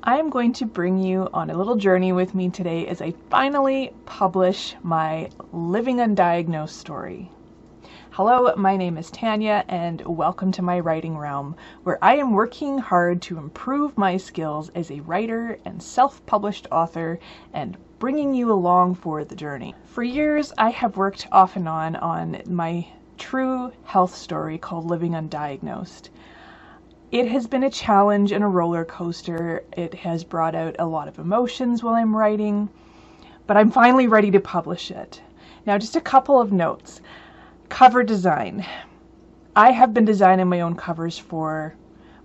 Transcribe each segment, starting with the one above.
I am going to bring you on a little journey with me today as I finally publish my Living Undiagnosed story. Hello, my name is Tanya and welcome to my writing realm, where I am working hard to improve my skills as a writer and self-published author and bringing you along for the journey. For years, I have worked off and on my true health story called Living Undiagnosed. It has been a challenge and a roller coaster. It has brought out a lot of emotions while I'm writing, but I'm finally ready to publish it. Now, just a couple of notes. Cover design. I have been designing my own covers for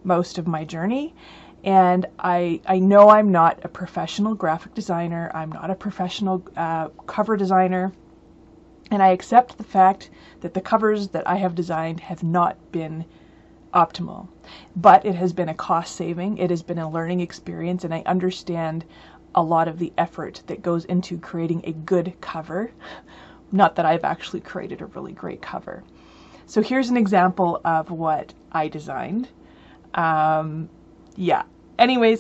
most of my journey, and I know I'm not a professional graphic designer. I'm not a professional cover designer, and I accept the fact that the covers that I have designed have not been optimal, but it has been a cost saving, it has been a learning experience, and I understand a lot of the effort that goes into creating a good cover. Not that I've actually created a really great cover. So here's an example of what I designed. Anyways,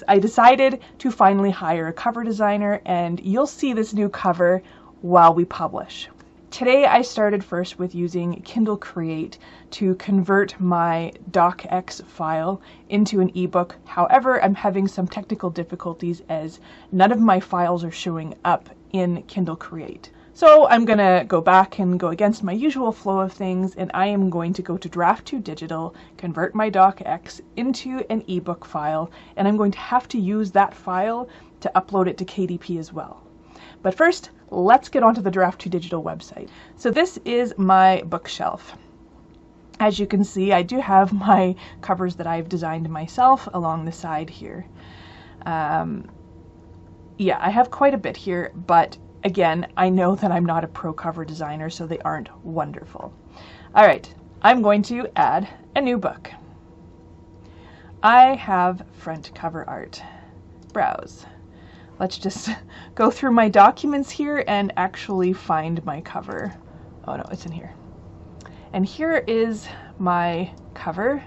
I decided to finally hire a cover designer, and you'll see this new cover while we publish. Today I started first with using Kindle Create to convert my docx file into an ebook. However, I'm having some technical difficulties as none of my files are showing up in Kindle Create. So I'm going to go back and go against my usual flow of things, and I am going to go to Draft2Digital, convert my docx into an ebook file, and I'm going to have to use that file to upload it to KDP as well. But first, let's get onto the Draft2Digital website. So this is my bookshelf. As you can see, I do have my covers that I've designed myself along the side here. I have quite a bit here, but again, I know that I'm not a pro cover designer, so they aren't wonderful. All right, I'm going to add a new book. I have front cover art. Browse. Let's just go through my documents here and actually find my cover. Oh no, it's in here. And here is my cover.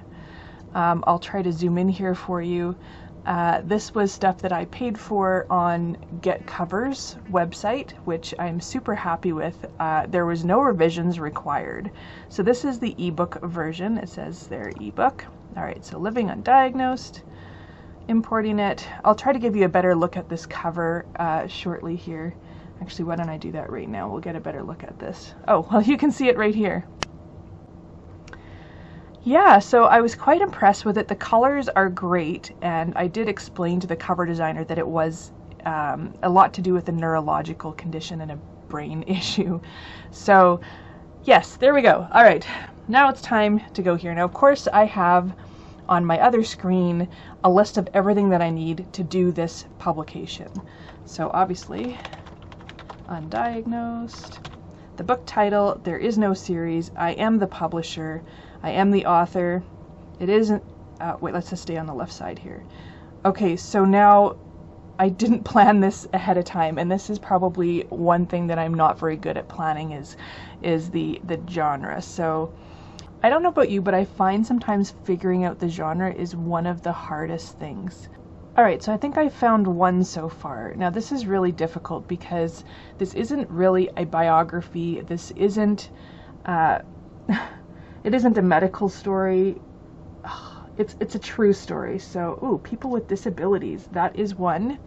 I'll try to zoom in here for you. This was stuff that I paid for on Get Covers website, which I'm super happy with. There was no revisions required. So this is the ebook version. It says there ebook. All right, so Living Undiagnosed. Importing it. I'll try to give you a better look at this cover shortly here. Actually, why don't I do that right now? We'll get a better look at this. Oh, well, you can see it right here. Yeah, so I was quite impressed with it. The colors are great, and I did explain to the cover designer that it was a lot to do with a neurological condition and a brain issue. So, yes, there we go. All right, now it's time to go here. Now, of course, I have on my other screen a list of everything that I need to do this publication. So obviously, Undiagnosed, the book title, there is no series, I am the publisher, I am the author, it isn't, wait, let's just stay on the left side here. Okay, so now I didn't plan this ahead of time, and this is probably one thing that I'm not very good at planning is the genre. So I don't know about you, but I find sometimes figuring out the genre is one of the hardest things. Alright, so I think I found one so far. Now this is really difficult because this isn't really a biography. This isn't, it isn't a medical story. It's a true story. So, ooh, people with disabilities, that is one.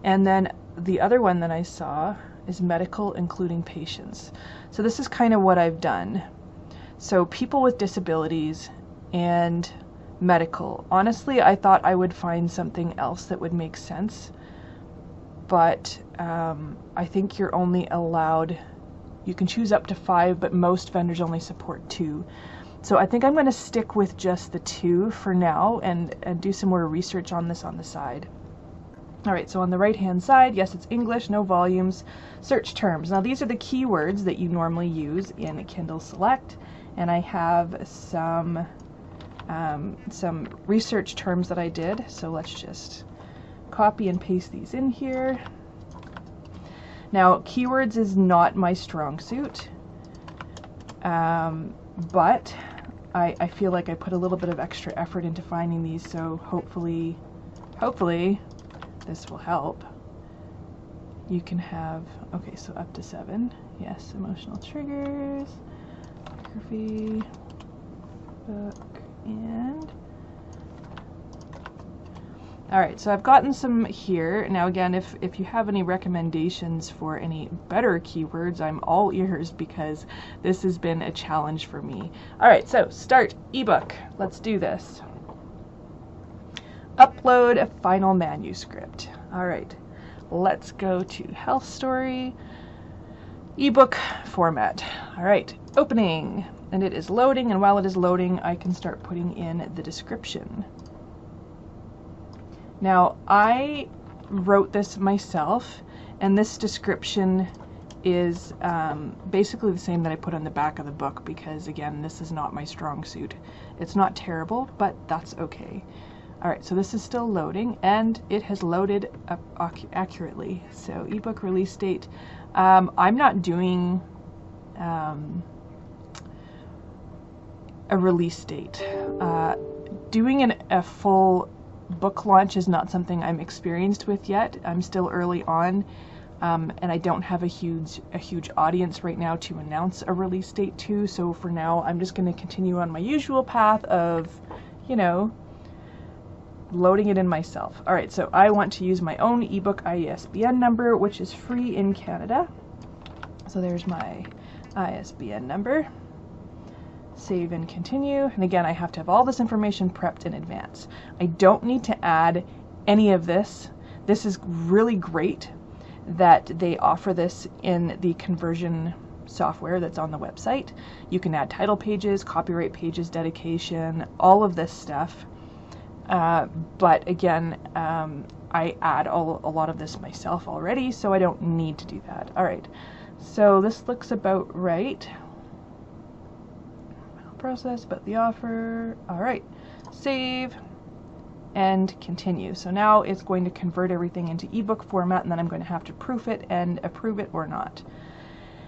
And then the other one that I saw is medical, including patients. So this is kind of what I've done. So people with disabilities and medical. Honestly, I thought I would find something else that would make sense, but I think you're only allowed, you can choose up to 5, but most vendors only support 2. So I think I'm going to stick with just the 2 for now and do some more research on this on the side. Alright, so on the right hand side, yes, it's English, no volumes, search terms. Now these are the keywords that you normally use in Kindle Select. And I have some research terms that I did, so let's just copy and paste these in here. Now, keywords is not my strong suit, but I feel like I put a little bit of extra effort into finding these, so hopefully this will help. You can have, okay, so up to 7. Yes, emotional triggers, biography, book, and all right, so I've gotten some here. Now again, if you have any recommendations for any better keywords, I'm all ears because this has been a challenge for me. All right, so start ebook. Let's do this. Upload a final manuscript. All right, let's go to health story, ebook format. All right, opening, and it is loading, and while it is loading, I can start putting in the description. Now, I wrote this myself, and this description is basically the same that I put on the back of the book because, again, this is not my strong suit. It's not terrible, but that's okay. All right, so this is still loading, and it has loaded up accurately. So, ebook release date. I'm not doing a release date. Doing a full book launch is not something I'm experienced with yet. I'm still early on, and I don't have a huge audience right now to announce a release date to. So for now, I'm just going to continue on my usual path of, you know, loading it in myself. All right, so I want to use my own ebook ISBN number, which is free in Canada. So there's my ISBN number. Save and continue. And again, I have to have all this information prepped in advance. I don't need to add any of this. This is really great that they offer this in the conversion software that's on the website. You can add title pages, copyright pages, dedication, all of this stuff. But again, I add a lot of this myself already, so I don't need to do that. All right, so this looks about right. Process, but the offer. All right, save and continue. So now it's going to convert everything into ebook format, and then I'm going to have to proof it and approve it or not.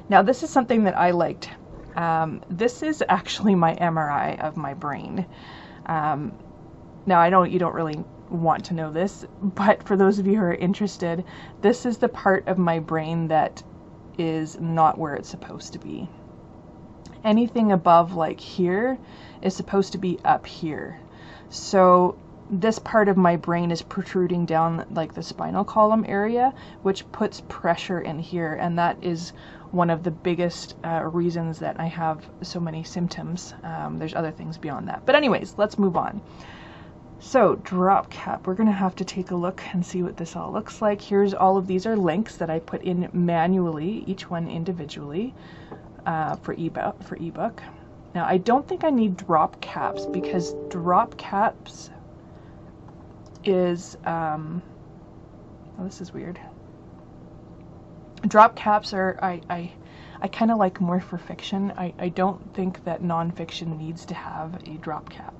Now this is something that I liked. This is actually my MRI of my brain. Now I know you don't really want to know this, but for those of you who are interested, this is the part of my brain that is not where it's supposed to be. Anything above like here is supposed to be up here. So this part of my brain is protruding down like the spinal column area, which puts pressure in here, and that is one of the biggest reasons that I have so many symptoms. There's other things beyond that. But anyways, let's move on. So drop cap, we're going to have to take a look and see what this all looks like. Here's all of these are links that I put in manually, each one individually. For ebook. Now I don't think I need drop caps because drop caps is oh, this is weird. Drop caps are I kind of like more for fiction. I don't think that nonfiction needs to have a drop cap.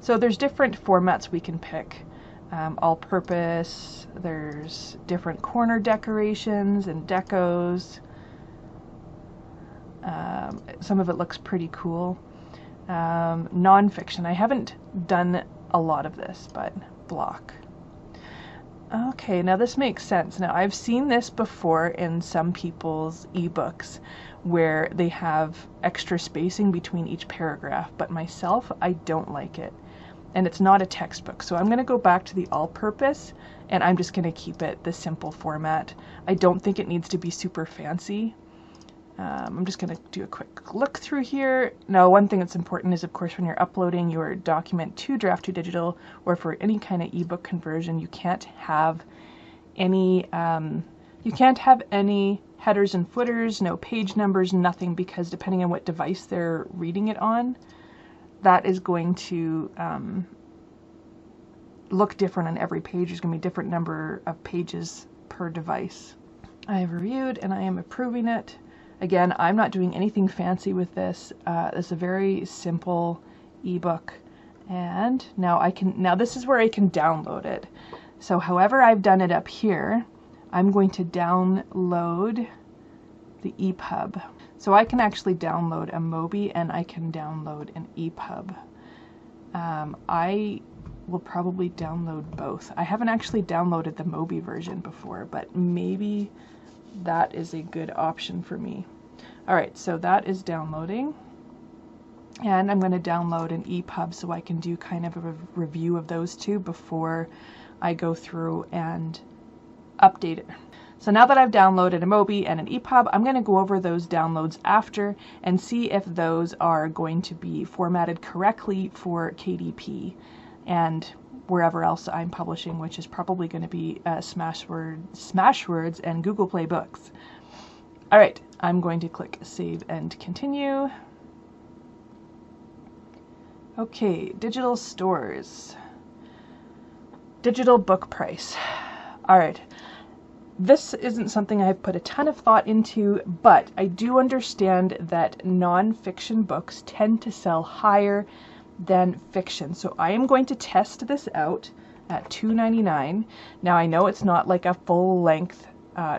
So there's different formats we can pick. All-purpose. There's different corner decorations and decos. Some of it looks pretty cool. Non-fiction. I haven't done a lot of this, but block. Okay, now this makes sense. Now I've seen this before in some people's ebooks where they have extra spacing between each paragraph, but myself, I don't like it. And it's not a textbook, so I'm going to go back to the all-purpose, and I'm just going to keep it the simple format. I don't think it needs to be super fancy. I'm just going to do a quick look through here. Now, one thing that's important is, of course, when you're uploading your document to Draft2Digital or for any kind of ebook conversion, you can't have any headers and footers, no page numbers, nothing, because depending on what device they're reading it on, that is going to look different on every page. There's going to be a different number of pages per device. I have reviewed and I am approving it. Again, I'm not doing anything fancy with this. It's a very simple ebook, and now this is where I can download it. So however I've done it up here, I'm going to download the EPUB. So I can actually download a Mobi and I can download an EPUB. I will probably download both. I haven't actually downloaded the Mobi version before, but maybe that is a good option for me. All right, so that is downloading. And I'm going to download an EPUB so I can do kind of a review of those two before I go through and update it. So now that I've downloaded a Mobi and an EPUB, I'm going to go over those downloads after and see if those are going to be formatted correctly for KDP and wherever else I'm publishing, which is probably going to be Smashwords and Google Play Books. All right, I'm going to click Save and Continue. Okay, digital stores. Digital book price. All right. This isn't something I've put a ton of thought into, but I do understand that non-fiction books tend to sell higher than fiction. So I am going to test this out at $2.99. Now I know it's not like a full-length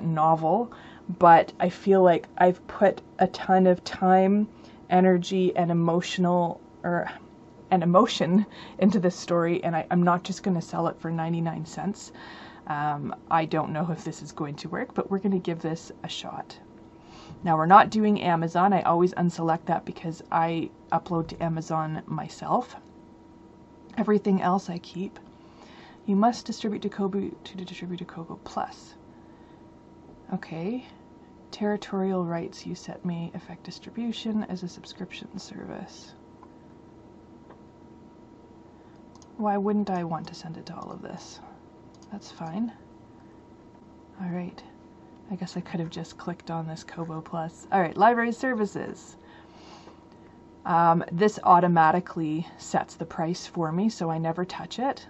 novel, but I feel like I've put a ton of time, energy, and emotion into this story, and I'm not just going to sell it for 99 cents. I don't know if this is going to work, but we're going to give this a shot. Now we're not doing Amazon. I always unselect that because I upload to Amazon myself. Everything else I keep. You must distribute to Kobo to distribute to Kobo Plus. Okay. Territorial rights you set me. Effect distribution as a subscription service. Why wouldn't I want to send it to all of this? That's fine. All right. I guess I could have just clicked on this Kobo Plus. All right, library services. This automatically sets the price for me, so I never touch it.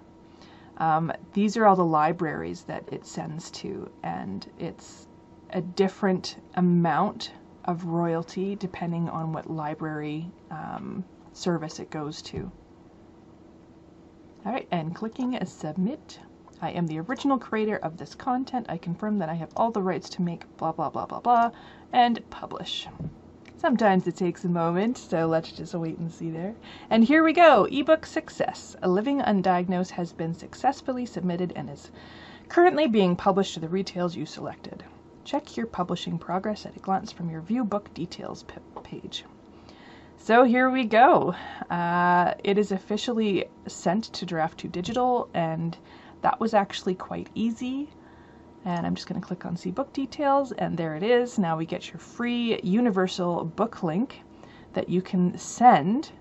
These are all the libraries that it sends to, and it's a different amount of royalty depending on what library service it goes to. All right, and clicking submit. I am the original creator of this content. I confirm that I have all the rights to make blah, blah, blah, blah, blah, and publish. Sometimes it takes a moment, so let's just wait and see there. And here we go, ebook success. A Living Undiagnosed has been successfully submitted and is currently being published to the retails you selected. Check your publishing progress at a glance from your View Book Details page. So here we go. It is officially sent to Draft2Digital, and that was actually quite easy. And I'm just going to click on See Book Details, and there it is. Now we get your free universal book link that you can send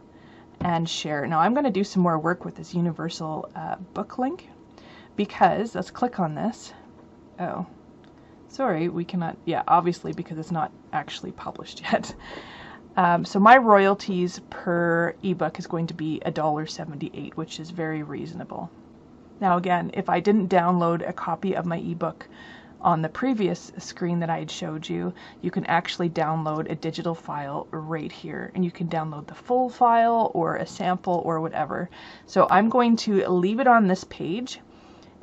and share. Now I'm going to do some more work with this universal book link because, let's click on this. Oh, sorry, we cannot, yeah, obviously because it's not actually published yet. So my royalties per ebook is going to be $1.78, which is very reasonable. Now again, if I didn't download a copy of my ebook on the previous screen that I had showed you, you can actually download a digital file right here, and you can download the full file or a sample or whatever. So I'm going to leave it on this page,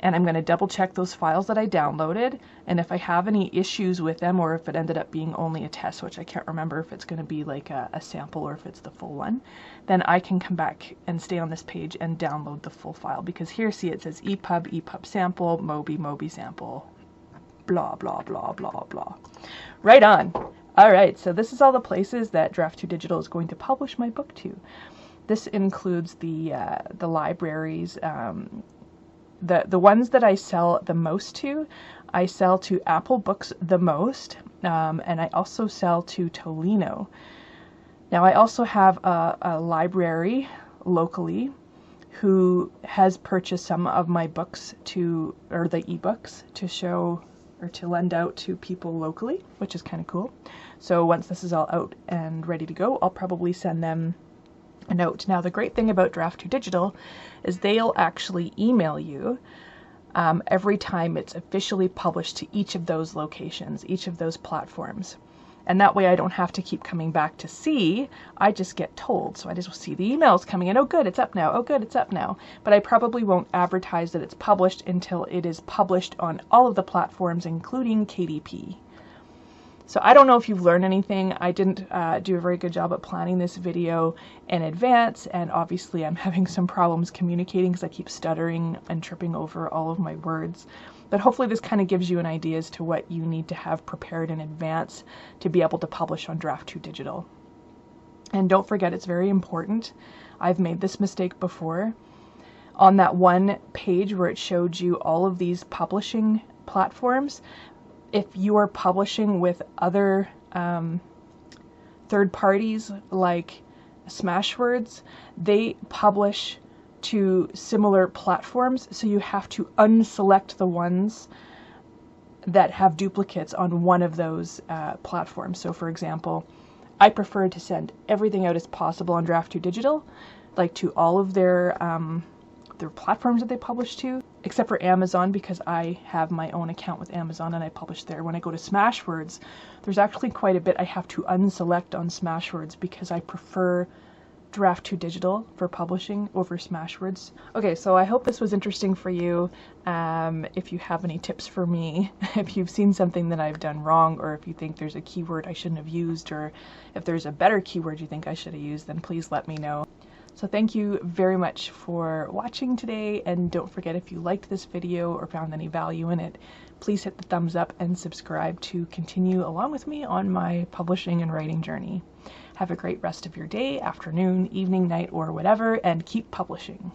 and I'm going to double check those files that I downloaded, and if I have any issues with them, or if it ended up being only a test, which I can't remember if it's going to be like a sample or if it's the full one, then I can come back and stay on this page and download the full file. Because here, see, it says EPUB, EPUB sample, Mobi, Mobi sample, blah, blah, blah, blah, blah. Right on. All right, so this is all the places that Draft2Digital is going to publish my book to. This includes the libraries. The ones that I sell the most to, I sell to Apple Books the most, and I also sell to Tolino. Now I also have a library locally who has purchased some of my books or the ebooks to show or to lend out to people locally, which is kind of cool. So once this is all out and ready to go, I'll probably send them a note. Now the great thing about Draft2Digital is they'll actually email you every time it's officially published to each of those locations, each of those platforms. And that way I don't have to keep coming back to see, I just get told. So I just see the emails coming in, oh good, it's up now, oh good, it's up now. But I probably won't advertise that it's published until it is published on all of the platforms, including KDP. So I don't know if you've learned anything. I didn't do a very good job at planning this video in advance, and obviously I'm having some problems communicating because I keep stuttering and tripping over all of my words. But hopefully this kind of gives you an idea as to what you need to have prepared in advance to be able to publish on Draft2Digital. And don't forget, it's very important. I've made this mistake before. On that one page where it showed you all of these publishing platforms, if you are publishing with other third parties like Smashwords, they publish to similar platforms, so you have to unselect the ones that have duplicates on one of those platforms. So for example, I prefer to send everything out as possible on Draft2Digital, like to all of their platforms that they publish to, except for Amazon, because I have my own account with Amazon and I publish there. When I go to Smashwords, there's actually quite a bit I have to unselect on Smashwords because I prefer Draft2Digital for publishing over Smashwords. Okay, so I hope this was interesting for you. If you have any tips for me, if you've seen something that I've done wrong, or if you think there's a keyword I shouldn't have used, or if there's a better keyword you think I should have used, then please let me know. So thank you very much for watching today, and don't forget, if you liked this video or found any value in it, please hit the thumbs up and subscribe to continue along with me on my publishing and writing journey. Have a great rest of your day, afternoon, evening, night, or whatever, and keep publishing.